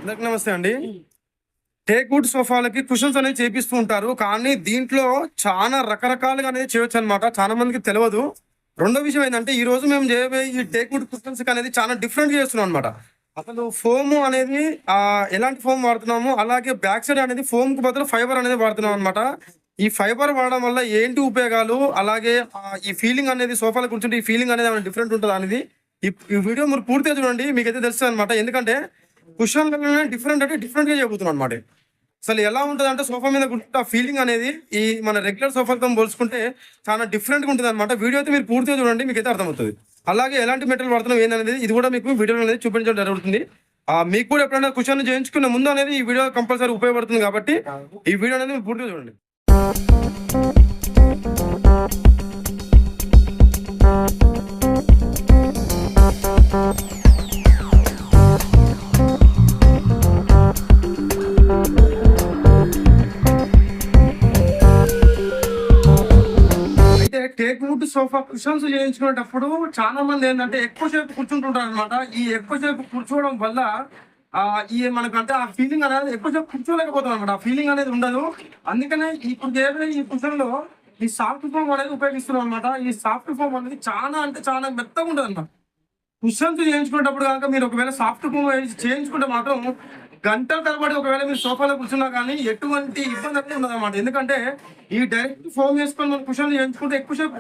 అందరికి నమస్తే అండి. టేక్ వుడ్ సోఫాలకి కుషన్స్ అనేది చేపిస్తూ ఉంటారు. కానీ దీంట్లో చాలా రకరకాలుగా అనేది చేయొచ్చు అనమాట. చాలా మందికి తెలియదు. రెండో విషయం ఏంటంటే ఈ రోజు మేము చేయబోయే ఈ టేక్ వుడ్ కుషన్స్ అనేది చాలా డిఫరెంట్ చేస్తున్నాం అనమాట. అసలు ఫోమ్ అనేది ఎలాంటి ఫోమ్ వాడుతున్నాము, అలాగే బ్యాక్ సైడ్ అనేది ఫోమ్ కు బదులు ఫైబర్ అనేది వాడుతున్నాం అనమాట. ఈ ఫైబర్ వాడడం వల్ల ఏంటి ఉపయోగాలు, అలాగే ఈ ఫీలింగ్ అనేది సోఫాలో కూర్చుంటే ఈ ఫీలింగ్ అనేది డిఫరెంట్ ఉంటుంది అనేది ఈ వీడియో మీరు పూర్తిగా చూడండి, మీకైతే తెలుస్తుంది అనమాట. ఎందుకంటే కుషన్ డిఫరెంట్ అంటే డిఫరెంట్ గా చెబుతున్నాం అనమాట. అసలు ఎలా ఉంటుంది అంటే సోఫా మీద కూర్చుంటే ఆ ఫీలింగ్ అనేది ఈ మన రెగ్యులర్ సోఫాతో పోల్చుకుంటే చాలా డిఫరెంట్ గా ఉంటుంది అనమాట. వీడియో అయితే మీరు పూర్తిగా చూడండి, మీకైతే అర్థమవుతుంది. అలాగే ఎలాంటి మెటీరియల్ వాడుతున్నాం ఏందనేది ఇది కూడా మీకు వీడియో అనేది చూపించడం జరుగుతుంది. మీకు కూడా ఎప్పుడైనా కుషన్ చేయించుకునే ముందు అనేది ఈ వీడియో కంపల్సరీ ఉపయోగపడుతుంది కాబట్టి ఈ వీడియో అనేది మీరు పూర్తిగా చూడండి. టేక్ వుడ్ సోఫా కుషన్స్ చేయించుకునేటప్పుడు చాలా మంది ఏంటంటే ఎక్కువసేపు కూర్చుంటుంటారు అనమాట. ఈ ఎక్కువసేపు కూర్చోవడం వల్ల ఈ మనకంటే ఆ ఫీలింగ్ అనేది ఎక్కువసేపు కూర్చోలేకపోతాం అనమాట. ఆ ఫీలింగ్ అనేది ఉండదు. అందుకనే ఇప్పుడు ఈ కుషన్ లో ఈ సాఫ్ట్ ఫోమ్ అనేది ఉపయోగిస్తున్నాం అనమాట. ఈ సాఫ్ట్ ఫోమ్ అనేది చాలా అంటే చాలా మెత్తగా ఉంటుంది అనమాట. కుషన్స్ చేయించుకునేటప్పుడు కనుక మీరు ఒకవేళ సాఫ్ట్ ఫోమ్ చేయించుకుంటే మాత్రం గంటల తరబడి ఒకవేళ మీరు సోఫాలో కూర్చున్నా కానీ ఎటువంటి ఇబ్బంది అయితే ఉండదు అనమాట. ఎందుకంటే ఈ డైరెక్ట్ ఫోమ్ వేసుకొని మనం కుషన్ చేయించుకుంటే ఎక్కువసేపు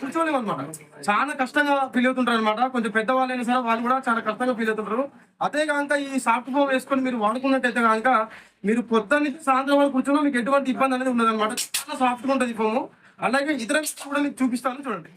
కూర్చోలేము అనమాట. చాలా కష్టంగా ఫీల్ అవుతుంటారు అనమాట. కొంచెం పెద్దవాళ్ళు అయినా సరే వాళ్ళు కూడా చాలా కష్టంగా ఫీల్ అవుతుంటారు. అదే కనుక ఈ సాఫ్ట్ ఫోమ్ వేసుకొని మీరు వాడుకున్నట్టయితే కనుక మీరు పొద్దున్న సాయంత్రం వరకు కూర్చున్నా మీకు ఎటువంటి ఇబ్బంది అనేది ఉండదు అనమాట. చాలా సాఫ్ట్గా ఉంటుంది ఈ ఫోము. అలాగే ఇతర కూడా మీకు చూపిస్తాను చూడండి.